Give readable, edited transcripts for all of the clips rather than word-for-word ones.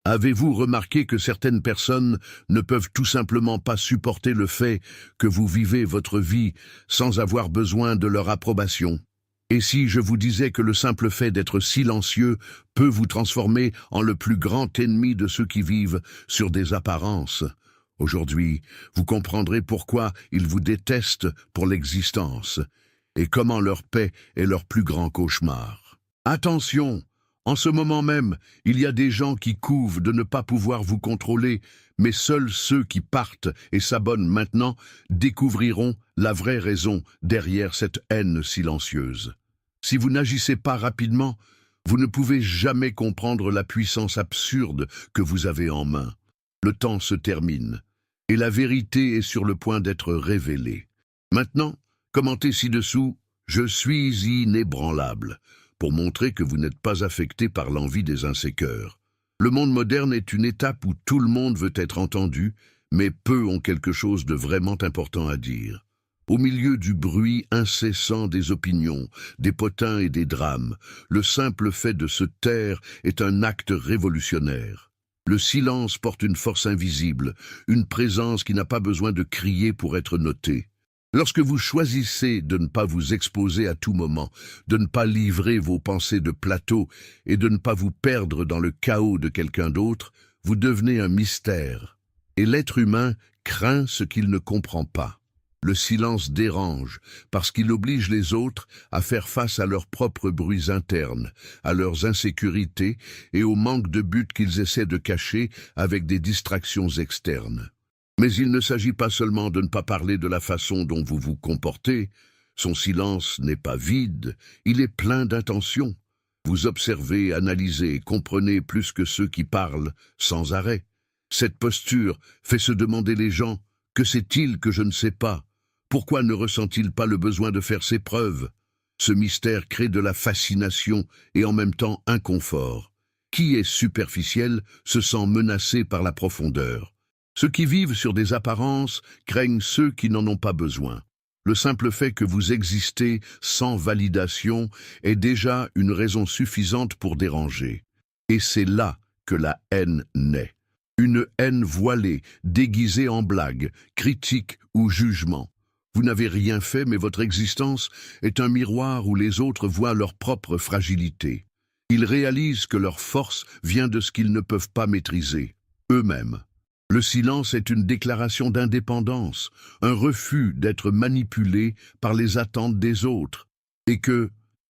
Avez-vous remarqué que certaines personnes ne peuvent tout simplement pas supporter le fait que vous vivez votre vie sans avoir besoin de leur approbation? Et si je vous disais que le simple fait d'être silencieux peut vous transformer en le plus grand ennemi de ceux qui vivent sur des apparences? Aujourd'hui, vous comprendrez pourquoi ils vous détestent pour l'existence et comment leur paix est leur plus grand cauchemar. Attention! En ce moment même, il y a des gens qui couvent de ne pas pouvoir vous contrôler, mais seuls ceux qui partent et s'abonnent maintenant découvriront la vraie raison derrière cette haine silencieuse. Si vous n'agissez pas rapidement, vous ne pouvez jamais comprendre la puissance absurde que vous avez en main. Le temps se termine, et la vérité est sur le point d'être révélée. Maintenant, commentez ci-dessous « Je suis inébranlable » pour montrer que vous n'êtes pas affecté par l'envie des insécures. Le monde moderne est une étape où tout le monde veut être entendu, mais peu ont quelque chose de vraiment important à dire. Au milieu du bruit incessant des opinions, des potins et des drames, le simple fait de se taire est un acte révolutionnaire. Le silence porte une force invisible, une présence qui n'a pas besoin de crier pour être notée. Lorsque vous choisissez de ne pas vous exposer à tout moment, de ne pas livrer vos pensées de plateau et de ne pas vous perdre dans le chaos de quelqu'un d'autre, vous devenez un mystère. Et l'être humain craint ce qu'il ne comprend pas. Le silence dérange parce qu'il oblige les autres à faire face à leurs propres bruits internes, à leurs insécurités et au manque de but qu'ils essaient de cacher avec des distractions externes. Mais il ne s'agit pas seulement de ne pas parler de la façon dont vous vous comportez. Son silence n'est pas vide, il est plein d'intention. Vous observez, analysez, comprenez plus que ceux qui parlent sans arrêt. Cette posture fait se demander les gens « Que sait-il que je ne sais pas ? Pourquoi ne ressent-il pas le besoin de faire ses preuves ?» Ce mystère crée de la fascination et en même temps inconfort. Qui est superficiel se sent menacé par la profondeur. Ceux qui vivent sur des apparences craignent ceux qui n'en ont pas besoin. Le simple fait que vous existez sans validation est déjà une raison suffisante pour déranger. Et c'est là que la haine naît. Une haine voilée, déguisée en blague, critique ou jugement. Vous n'avez rien fait, mais votre existence est un miroir où les autres voient leur propre fragilité. Ils réalisent que leur force vient de ce qu'ils ne peuvent pas maîtriser, eux-mêmes. Le silence est une déclaration d'indépendance, un refus d'être manipulé par les attentes des autres, et que,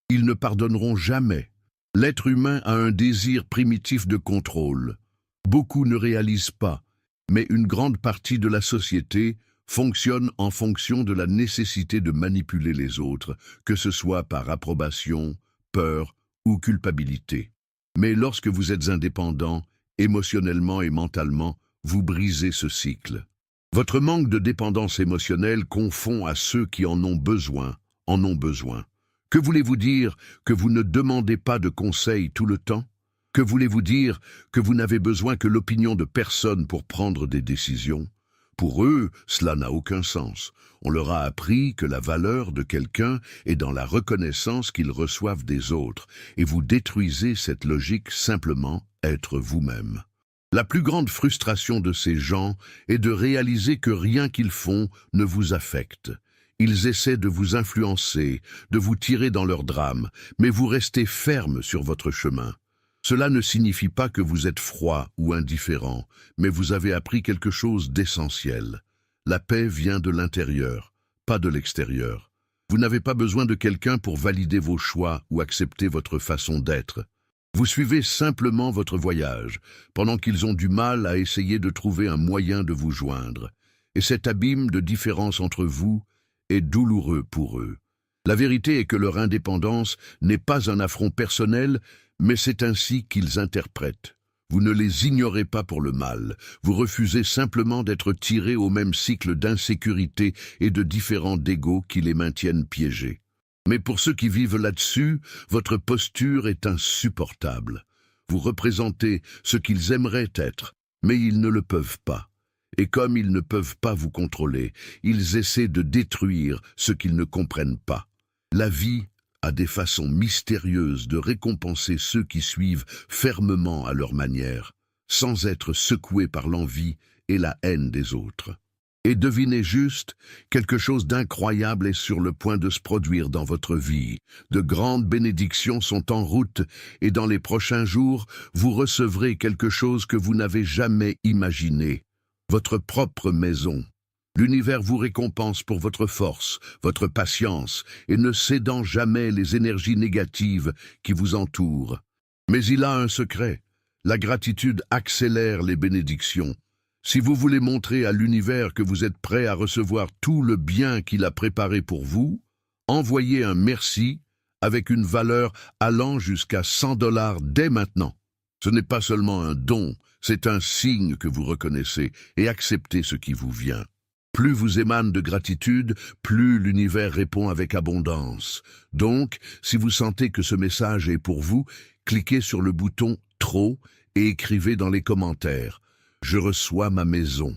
ils ne pardonneront jamais. L'être humain a un désir primitif de contrôle. Beaucoup ne réalisent pas, mais une grande partie de la société fonctionne en fonction de la nécessité de manipuler les autres, que ce soit par approbation, peur ou culpabilité. Mais lorsque vous êtes indépendant, émotionnellement et mentalement, vous brisez ce cycle. Votre manque de dépendance émotionnelle confond à ceux qui en ont besoin. Que voulez-vous dire que vous ne demandez pas de conseils tout le temps? Que voulez-vous dire que vous n'avez besoin que l'opinion de personne pour prendre des décisions? Pour eux, cela n'a aucun sens. On leur a appris que la valeur de quelqu'un est dans la reconnaissance qu'ils reçoivent des autres, et vous détruisez cette logique simplement être vous-même. La plus grande frustration de ces gens est de réaliser que rien qu'ils font ne vous affecte. Ils essaient de vous influencer, de vous tirer dans leur drame, mais vous restez ferme sur votre chemin. Cela ne signifie pas que vous êtes froid ou indifférent, mais vous avez appris quelque chose d'essentiel. La paix vient de l'intérieur, pas de l'extérieur. Vous n'avez pas besoin de quelqu'un pour valider vos choix ou accepter votre façon d'être. Vous suivez simplement votre voyage, pendant qu'ils ont du mal à essayer de trouver un moyen de vous joindre. Et cet abîme de différence entre vous est douloureux pour eux. La vérité est que leur indépendance n'est pas un affront personnel, mais c'est ainsi qu'ils interprètent. Vous ne les ignorez pas pour le mal, vous refusez simplement d'être tirés au même cycle d'insécurité et de différents d'ego qui les maintiennent piégés. Mais pour ceux qui vivent là-dessus, votre posture est insupportable. Vous représentez ce qu'ils aimeraient être, mais ils ne le peuvent pas. Et comme ils ne peuvent pas vous contrôler, ils essaient de détruire ce qu'ils ne comprennent pas. La vie a des façons mystérieuses de récompenser ceux qui suivent fermement à leur manière. sans être secoué par l'envie et la haine des autres. Et devinez juste, quelque chose d'incroyable est sur le point de se produire dans votre vie. De grandes bénédictions sont en route et dans les prochains jours, vous recevrez quelque chose que vous n'avez jamais imaginé. Votre propre maison. L'univers vous récompense pour votre force, votre patience et ne cédant jamais les énergies négatives qui vous entourent. Mais il a un secret. La gratitude accélère les bénédictions. Si vous voulez montrer à l'univers que vous êtes prêt à recevoir tout le bien qu'il a préparé pour vous, envoyez un merci avec une valeur allant jusqu'à 100 $ dès maintenant. Ce n'est pas seulement un don, c'est un signe que vous reconnaissez et acceptez ce qui vous vient. Plus vous émanez de gratitude, plus l'univers répond avec abondance. Donc, si vous sentez que ce message est pour vous, cliquez sur le bouton « Trop » et écrivez dans les commentaires « Je reçois ma maison ».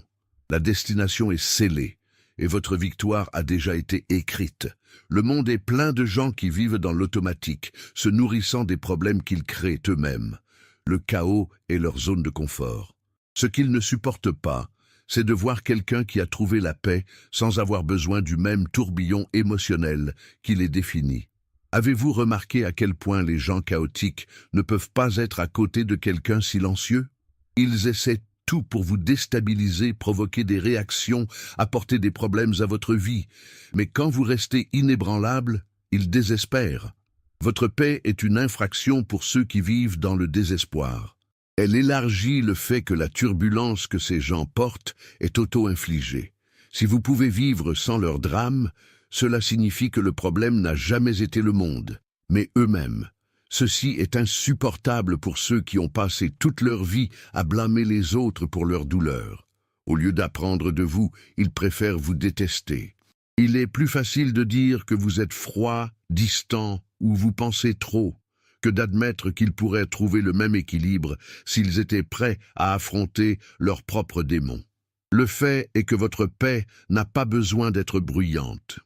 La destination est scellée et votre victoire a déjà été écrite. Le monde est plein de gens qui vivent dans l'automatique, se nourrissant des problèmes qu'ils créent eux-mêmes. Le chaos est leur zone de confort. Ce qu'ils ne supportent pas, c'est de voir quelqu'un qui a trouvé la paix sans avoir besoin du même tourbillon émotionnel qui les définit. Avez-vous remarqué à quel point les gens chaotiques ne peuvent pas être à côté de quelqu'un silencieux? Ils essaient tout pour vous déstabiliser, provoquer des réactions, apporter des problèmes à votre vie. Mais quand vous restez inébranlable, ils désespèrent. Votre paix est une infraction pour ceux qui vivent dans le désespoir. Elle élargit le fait que la turbulence que ces gens portent est auto-infligée. Si vous pouvez vivre sans leur drame, cela signifie que le problème n'a jamais été le monde, mais eux-mêmes. Ceci est insupportable pour ceux qui ont passé toute leur vie à blâmer les autres pour leur douleur. Au lieu d'apprendre de vous, ils préfèrent vous détester. Il est plus facile de dire que vous êtes froid, distant ou vous pensez trop, que d'admettre qu'ils pourraient trouver le même équilibre s'ils étaient prêts à affronter leurs propres démons. Le fait est que votre paix n'a pas besoin d'être bruyante.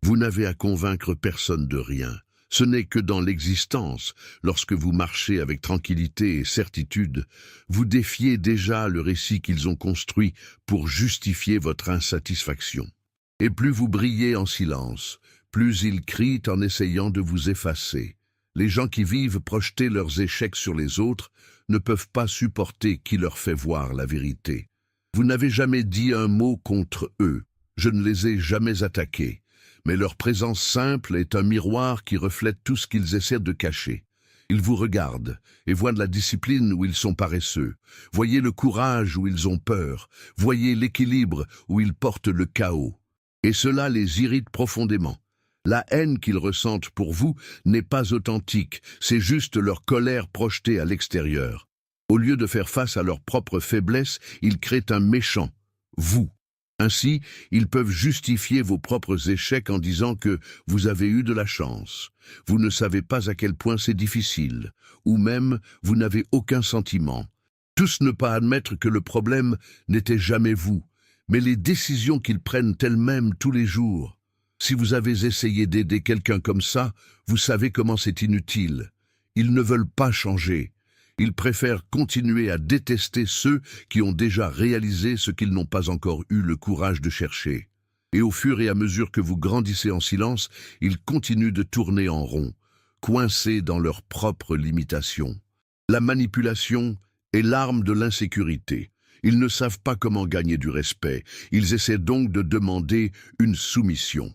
Vous n'avez à convaincre personne de rien. Ce n'est que dans l'existence, lorsque vous marchez avec tranquillité et certitude, vous défiez déjà le récit qu'ils ont construit pour justifier votre insatisfaction. Et plus vous brillez en silence, plus ils crient en essayant de vous effacer. Les gens qui vivent projeter leurs échecs sur les autres ne peuvent pas supporter qui leur fait voir la vérité. Vous n'avez jamais dit un mot contre eux, je ne les ai jamais attaqués, mais leur présence simple est un miroir qui reflète tout ce qu'ils essaient de cacher. Ils vous regardent et voient de la discipline où ils sont paresseux. Voyez le courage où ils ont peur. Voyez l'équilibre où ils portent le chaos. Et cela les irrite profondément. La haine qu'ils ressentent pour vous n'est pas authentique, c'est juste leur colère projetée à l'extérieur. Au lieu de faire face à leur propre faiblesse, ils créent un méchant, vous. Ainsi, ils peuvent justifier vos propres échecs en disant que vous avez eu de la chance. Vous ne savez pas à quel point c'est difficile, ou même vous n'avez aucun sentiment. Tous ne pas admettre que le problème n'était jamais vous, mais les décisions qu'ils prennent elles-mêmes tous les jours. Si vous avez essayé d'aider quelqu'un comme ça, vous savez comment c'est inutile. Ils ne veulent pas changer. Ils préfèrent continuer à détester ceux qui ont déjà réalisé ce qu'ils n'ont pas encore eu le courage de chercher. Et au fur et à mesure que vous grandissez en silence, ils continuent de tourner en rond, coincés dans leurs propres limitations. La manipulation est l'arme de l'insécurité. Ils ne savent pas comment gagner du respect. Ils essaient donc de demander une soumission.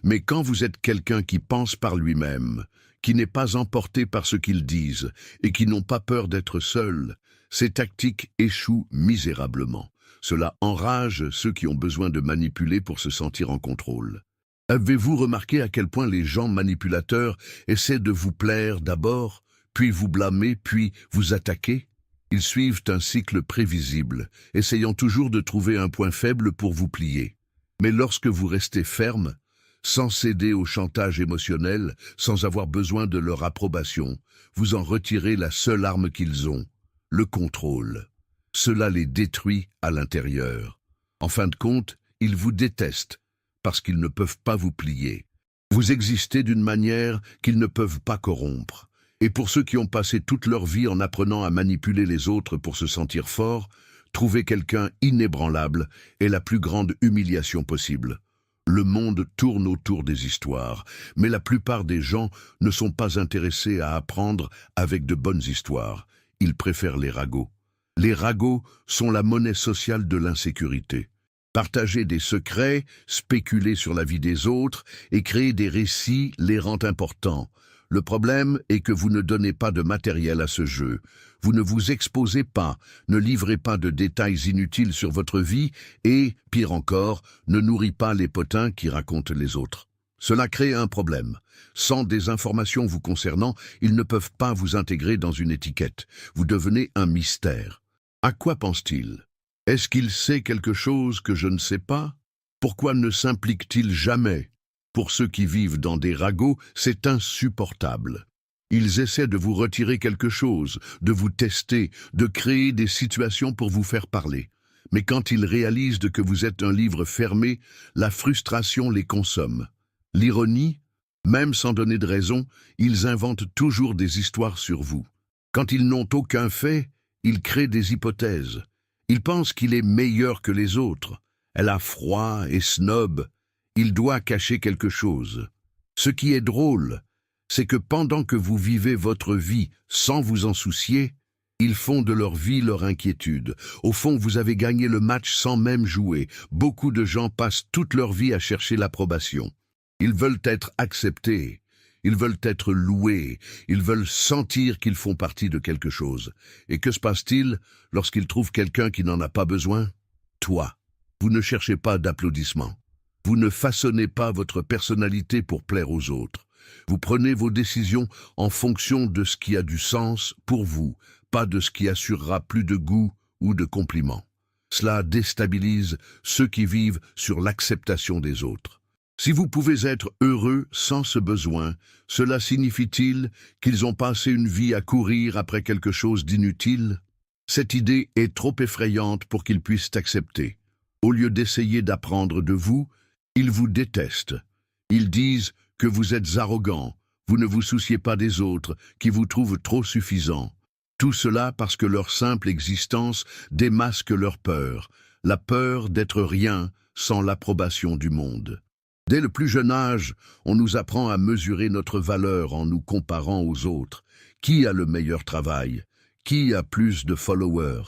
Mais quand vous êtes quelqu'un qui pense par lui-même, qui n'est pas emporté par ce qu'ils disent et qui n'ont pas peur d'être seuls, ces tactiques échouent misérablement. Cela enrage ceux qui ont besoin de manipuler pour se sentir en contrôle. Avez-vous remarqué à quel point les gens manipulateurs essaient de vous plaire d'abord, puis vous blâmer, puis vous attaquer? Ils suivent un cycle prévisible, essayant toujours de trouver un point faible pour vous plier. Mais lorsque vous restez ferme, sans céder au chantage émotionnel, sans avoir besoin de leur approbation, vous en retirez la seule arme qu'ils ont, le contrôle. Cela les détruit à l'intérieur. En fin de compte, ils vous détestent, parce qu'ils ne peuvent pas vous plier. Vous existez d'une manière qu'ils ne peuvent pas corrompre. Et pour ceux qui ont passé toute leur vie en apprenant à manipuler les autres pour se sentir forts, trouver quelqu'un inébranlable est la plus grande humiliation possible. Le monde tourne autour des histoires, mais la plupart des gens ne sont pas intéressés à apprendre avec de bonnes histoires. Ils préfèrent les ragots. Les ragots sont la monnaie sociale de l'insécurité. Partager des secrets, spéculer sur la vie des autres et créer des récits les rend importants. Le problème est que vous ne donnez pas de matériel à ce jeu. Vous ne vous exposez pas, ne livrez pas de détails inutiles sur votre vie et, pire encore, ne nourrit pas les potins qui racontent les autres. Cela crée un problème. Sans des informations vous concernant, ils ne peuvent pas vous intégrer dans une étiquette. Vous devenez un mystère. À quoi pense-t-il? Est-ce qu'il sait quelque chose que je ne sais pas? Pourquoi ne s'implique-t-il jamais? Pour ceux qui vivent dans des ragots, c'est insupportable. Ils essaient de vous retirer quelque chose, de vous tester, de créer des situations pour vous faire parler. Mais quand ils réalisent que vous êtes un livre fermé, la frustration les consomme. L'ironie, même sans donner de raison, ils inventent toujours des histoires sur vous. Quand ils n'ont aucun fait, ils créent des hypothèses. Ils pensent qu'il est meilleur que les autres. Elle a froid et snob. Il doit cacher quelque chose. Ce qui est drôle, c'est que pendant que vous vivez votre vie sans vous en soucier, ils font de leur vie leur inquiétude. Au fond, vous avez gagné le match sans même jouer. Beaucoup de gens passent toute leur vie à chercher l'approbation. Ils veulent être acceptés, ils veulent être loués, ils veulent sentir qu'ils font partie de quelque chose. Et que se passe-t-il lorsqu'ils trouvent quelqu'un qui n'en a pas besoin? Toi, vous ne cherchez pas d'applaudissements. Vous ne façonnez pas votre personnalité pour plaire aux autres. Vous prenez vos décisions en fonction de ce qui a du sens pour vous, pas de ce qui assurera plus de goût ou de compliments. Cela déstabilise ceux qui vivent sur l'acceptation des autres. Si vous pouvez être heureux sans ce besoin, cela signifie-t-il qu'ils ont passé une vie à courir après quelque chose d'inutile? Cette idée est trop effrayante pour qu'ils puissent accepter. Au lieu d'essayer d'apprendre de vous, ils vous détestent. Ils disent que vous êtes arrogant, vous ne vous souciez pas des autres, qui vous trouvent trop suffisant. Tout cela parce que leur simple existence démasque leur peur, la peur d'être rien sans l'approbation du monde. Dès le plus jeune âge, on nous apprend à mesurer notre valeur en nous comparant aux autres. Qui a le meilleur travail? Qui a plus de followers?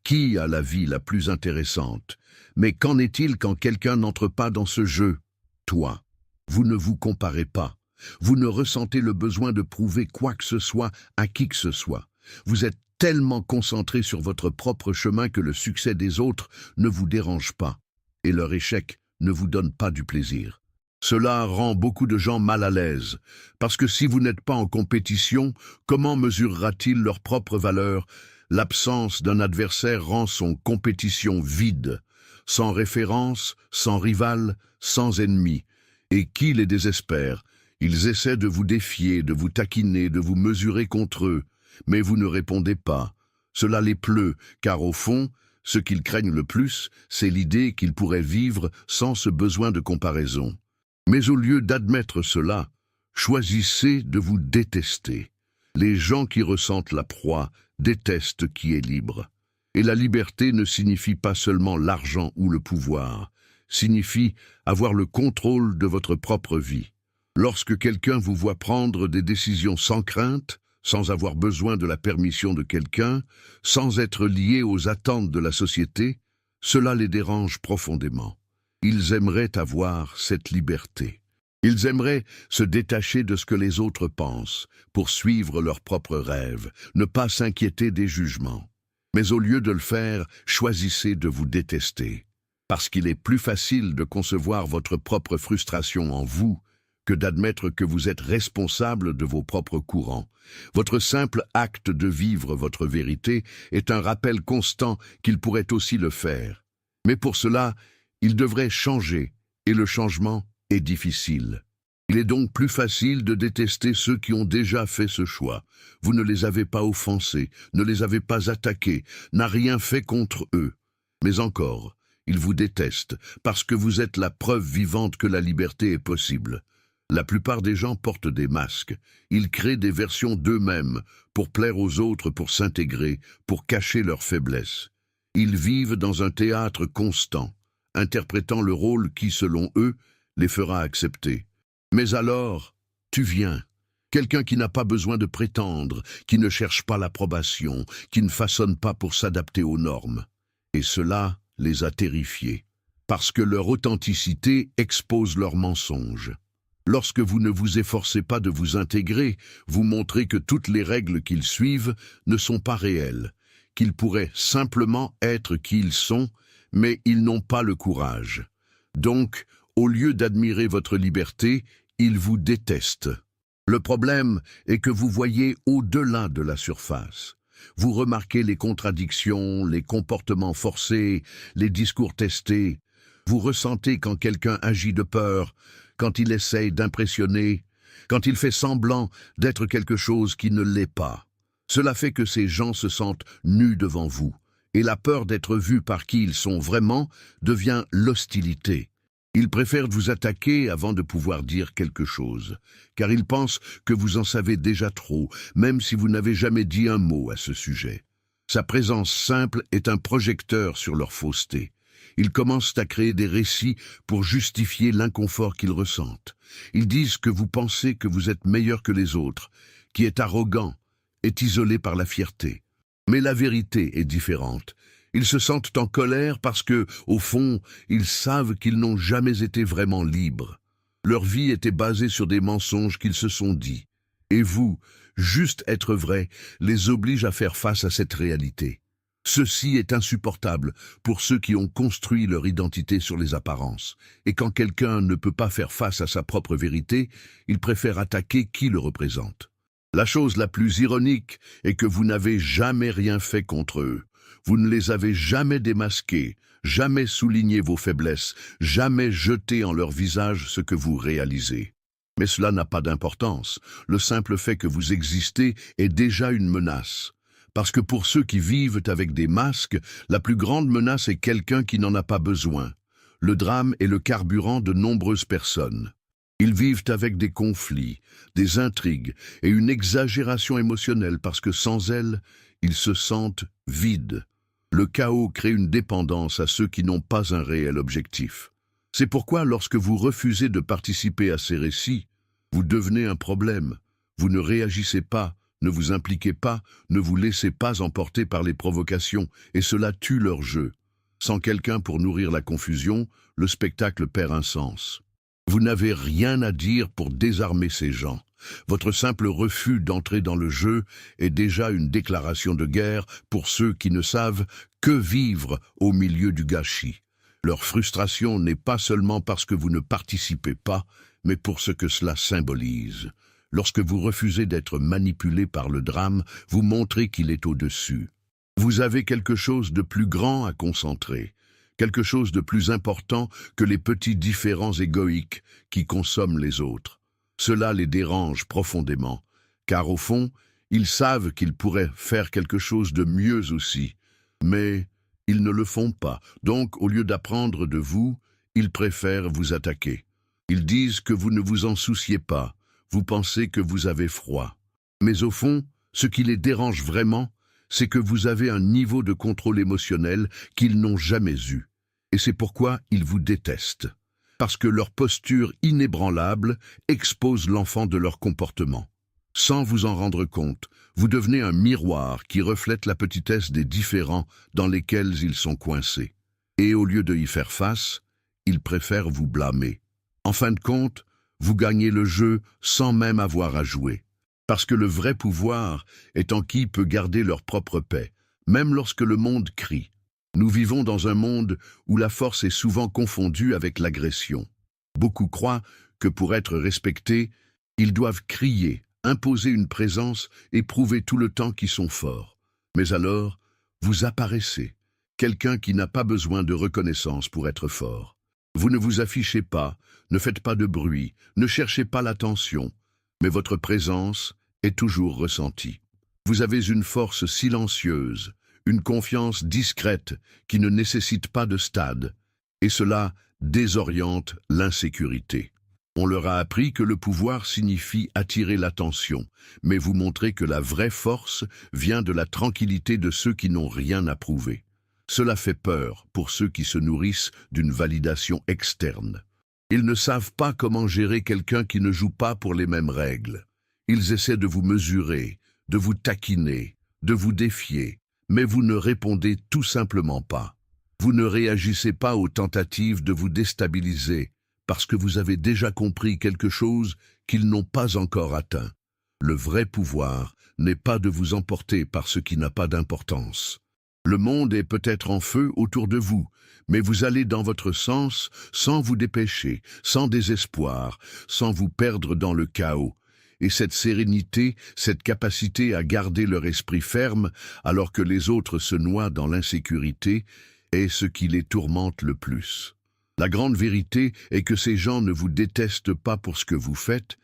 Qui a la vie la plus intéressante? Mais qu'en est-il quand quelqu'un n'entre pas dans ce jeu? Toi. Vous ne vous comparez pas. Vous ne ressentez le besoin de prouver quoi que ce soit à qui que ce soit. Vous êtes tellement concentré sur votre propre chemin que le succès des autres ne vous dérange pas. Et leur échec ne vous donne pas du plaisir. Cela rend beaucoup de gens mal à l'aise, parce que si vous n'êtes pas en compétition, comment mesurera-t-il leur propre valeur? L'absence d'un adversaire rend son compétition vide, sans référence, sans rival, sans ennemi. Et qui les désespère? Ils essaient de vous défier, de vous taquiner, de vous mesurer contre eux, mais vous ne répondez pas. Cela les pleut, car au fond, ce qu'ils craignent le plus, c'est l'idée qu'ils pourraient vivre sans ce besoin de comparaison. Mais au lieu d'admettre cela, choisissez de vous détester. Les gens qui ressentent la proie détestent qui est libre. Et la liberté ne signifie pas seulement l'argent ou le pouvoir, signifie avoir le contrôle de votre propre vie. Lorsque quelqu'un vous voit prendre des décisions sans crainte, sans avoir besoin de la permission de quelqu'un, sans être lié aux attentes de la société, cela les dérange profondément. Ils aimeraient avoir cette liberté. Ils aimeraient se détacher de ce que les autres pensent, pour suivre leurs propres rêves, ne pas s'inquiéter des jugements. Mais au lieu de le faire, choisissez de vous détester. Parce qu'il est plus facile de concevoir votre propre frustration en vous que d'admettre que vous êtes responsable de vos propres courants. Votre simple acte de vivre votre vérité est un rappel constant qu'il pourrait aussi le faire. Mais pour cela, il devrait changer, et le changement est difficile. Il est donc plus facile de détester ceux qui ont déjà fait ce choix. Vous ne les avez pas offensés, ne les avez pas attaqués, n'a rien fait contre eux. Mais encore, ils vous détestent, parce que vous êtes la preuve vivante que la liberté est possible. La plupart des gens portent des masques. Ils créent des versions d'eux-mêmes pour plaire aux autres, pour s'intégrer, pour cacher leurs faiblesses. Ils vivent dans un théâtre constant, interprétant le rôle qui, selon eux, les fera accepter. Mais alors, tu viens. Quelqu'un qui n'a pas besoin de prétendre, qui ne cherche pas l'approbation, qui ne façonne pas pour s'adapter aux normes. Et cela les a terrifiés, parce que leur authenticité expose leurs mensonges. Lorsque vous ne vous efforcez pas de vous intégrer, vous montrez que toutes les règles qu'ils suivent ne sont pas réelles, qu'ils pourraient simplement être qui ils sont, mais ils n'ont pas le courage. Donc, au lieu d'admirer votre liberté, ils vous détestent. Le problème est que vous voyez au-delà de la surface. Vous remarquez les contradictions, les comportements forcés, les discours testés. Vous ressentez quand quelqu'un agit de peur, quand il essaye d'impressionner, quand il fait semblant d'être quelque chose qui ne l'est pas. Cela fait que ces gens se sentent nus devant vous, et la peur d'être vus par qui ils sont vraiment devient l'hostilité. Ils préfèrent vous attaquer avant de pouvoir dire quelque chose, car ils pensent que vous en savez déjà trop, même si vous n'avez jamais dit un mot à ce sujet. Sa présence simple est un projecteur sur leur fausseté. Ils commencent à créer des récits pour justifier l'inconfort qu'ils ressentent. Ils disent que vous pensez que vous êtes meilleur que les autres, qui est arrogant, est isolé par la fierté. Mais la vérité est différente. Ils se sentent en colère parce que, au fond, ils savent qu'ils n'ont jamais été vraiment libres. Leur vie était basée sur des mensonges qu'ils se sont dits. Et vous, juste être vrai, les oblige à faire face à cette réalité. Ceci est insupportable pour ceux qui ont construit leur identité sur les apparences. Et quand quelqu'un ne peut pas faire face à sa propre vérité, il préfère attaquer qui le représente. La chose la plus ironique est que vous n'avez jamais rien fait contre eux. Vous ne les avez jamais démasqués, jamais souligné vos faiblesses, jamais jeté en leur visage ce que vous réalisez. Mais cela n'a pas d'importance. Le simple fait que vous existez est déjà une menace. Parce que pour ceux qui vivent avec des masques, la plus grande menace est quelqu'un qui n'en a pas besoin. Le drame est le carburant de nombreuses personnes. Ils vivent avec des conflits, des intrigues et une exagération émotionnelle parce que sans elles, ils se sentent vides. Le chaos crée une dépendance à ceux qui n'ont pas un réel objectif. C'est pourquoi lorsque vous refusez de participer à ces récits, vous devenez un problème. Vous ne réagissez pas, ne vous impliquez pas, ne vous laissez pas emporter par les provocations, et cela tue leur jeu. Sans quelqu'un pour nourrir la confusion, le spectacle perd un sens. Vous n'avez rien à dire pour désarmer ces gens. Votre simple refus d'entrer dans le jeu est déjà une déclaration de guerre pour ceux qui ne savent que vivre au milieu du gâchis. Leur frustration n'est pas seulement parce que vous ne participez pas, mais pour ce que cela symbolise. Lorsque vous refusez d'être manipulé par le drame, vous montrez qu'il est au-dessus. Vous avez quelque chose de plus grand à concentrer, quelque chose de plus important que les petits différends égoïques qui consomment les autres. Cela les dérange profondément, car au fond, ils savent qu'ils pourraient faire quelque chose de mieux aussi, mais ils ne le font pas. Donc, au lieu d'apprendre de vous, ils préfèrent vous attaquer. Ils disent que vous ne vous en souciez pas, vous pensez que vous avez froid. Mais au fond, ce qui les dérange vraiment, c'est que vous avez un niveau de contrôle émotionnel qu'ils n'ont jamais eu. Et c'est pourquoi ils vous détestent. Parce que leur posture inébranlable expose l'enfant de leur comportement. Sans vous en rendre compte, vous devenez un miroir qui reflète la petitesse des différends dans lesquels ils sont coincés. Et au lieu de y faire face, ils préfèrent vous blâmer. En fin de compte, vous gagnez le jeu sans même avoir à jouer. Parce que le vrai pouvoir est en qui peut garder leur propre paix, même lorsque le monde crie. Nous vivons dans un monde où la force est souvent confondue avec l'agression. Beaucoup croient que pour être respectés, ils doivent crier, imposer une présence et prouver tout le temps qu'ils sont forts. Mais alors, vous apparaissez, quelqu'un qui n'a pas besoin de reconnaissance pour être fort. Vous ne vous affichez pas, ne faites pas de bruit, ne cherchez pas l'attention, mais votre présence est toujours ressentie. Vous avez une force silencieuse, une confiance discrète qui ne nécessite pas de stade, et cela désoriente l'insécurité. On leur a appris que le pouvoir signifie attirer l'attention, mais vous montrez que la vraie force vient de la tranquillité de ceux qui n'ont rien à prouver. Cela fait peur pour ceux qui se nourrissent d'une validation externe. Ils ne savent pas comment gérer quelqu'un qui ne joue pas pour les mêmes règles. Ils essaient de vous mesurer, de vous taquiner, de vous défier, mais vous ne répondez tout simplement pas. Vous ne réagissez pas aux tentatives de vous déstabiliser, parce que vous avez déjà compris quelque chose qu'ils n'ont pas encore atteint. Le vrai pouvoir n'est pas de vous emporter par ce qui n'a pas d'importance. Le monde est peut-être en feu autour de vous, mais vous allez dans votre sens sans vous dépêcher, sans désespoir, sans vous perdre dans le chaos. Et cette sérénité, cette capacité à garder leur esprit ferme alors que les autres se noient dans l'insécurité, est ce qui les tourmente le plus. La grande vérité est que ces gens ne vous détestent pas pour ce que vous faites,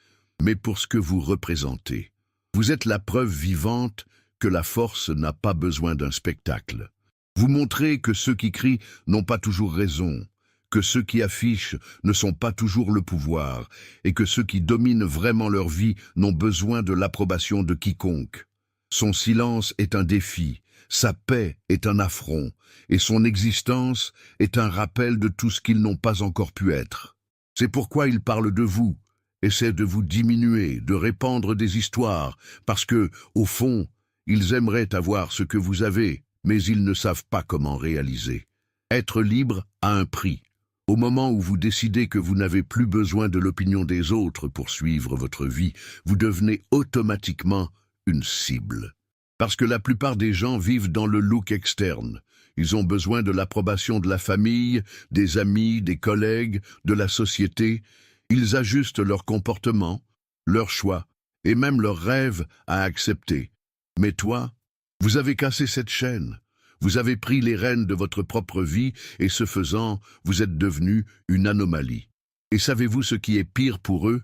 mais pour ce que vous représentez. Vous êtes la preuve vivante que la force n'a pas besoin d'un spectacle. Vous montrez que ceux qui crient n'ont pas toujours raison, que ceux qui affichent ne sont pas toujours le pouvoir, et que ceux qui dominent vraiment leur vie n'ont besoin de l'approbation de quiconque. Son silence est un défi, sa paix est un affront, et son existence est un rappel de tout ce qu'ils n'ont pas encore pu être. C'est pourquoi ils parlent de vous, essaient de vous diminuer, de répandre des histoires, parce que, au fond, ils aimeraient avoir ce que vous avez, mais ils ne savent pas comment réaliser. Être libre a un prix. Au moment où vous décidez que vous n'avez plus besoin de l'opinion des autres pour suivre votre vie, vous devenez automatiquement une cible. Parce que la plupart des gens vivent dans le look externe. Ils ont besoin de l'approbation de la famille, des amis, des collègues, de la société. Ils ajustent leur comportement, leurs choix et même leurs rêves à accepter. Mais toi, vous avez cassé cette chaîne. Vous avez pris les rênes de votre propre vie et ce faisant, vous êtes devenu une anomalie. Et savez-vous ce qui est pire pour eux?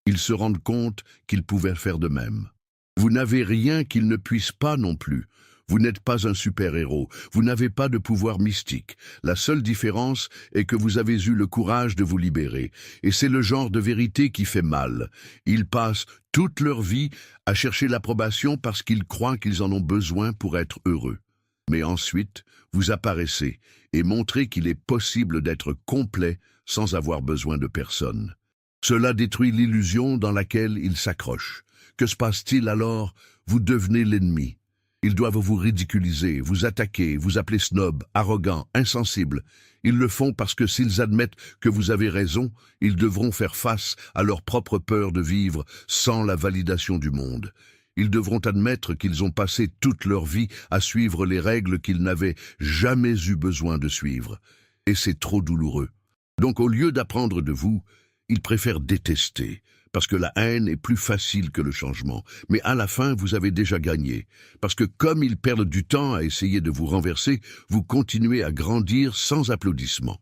Ils se rendent compte qu'ils pouvaient faire de même. Vous n'avez rien qu'ils ne puissent pas non plus. Vous n'êtes pas un super-héros, vous n'avez pas de pouvoir mystique. La seule différence est que vous avez eu le courage de vous libérer. Et c'est le genre de vérité qui fait mal. Ils passent toute leur vie à chercher l'approbation parce qu'ils croient qu'ils en ont besoin pour être heureux. Mais ensuite, vous apparaissez et montrez qu'il est possible d'être complet sans avoir besoin de personne. Cela détruit l'illusion dans laquelle ils s'accrochent. Que se passe-t-il alors? Vous devenez l'ennemi. Ils doivent vous ridiculiser, vous attaquer, vous appeler snob, arrogant, insensible. Ils le font parce que s'ils admettent que vous avez raison, ils devront faire face à leur propre peur de vivre sans la validation du monde. Ils devront admettre qu'ils ont passé toute leur vie à suivre les règles qu'ils n'avaient jamais eu besoin de suivre. Et c'est trop douloureux. Donc au lieu d'apprendre de vous, ils préfèrent détester, parce que la haine est plus facile que le changement. Mais à la fin, vous avez déjà gagné, parce que comme ils perdent du temps à essayer de vous renverser, vous continuez à grandir sans applaudissements.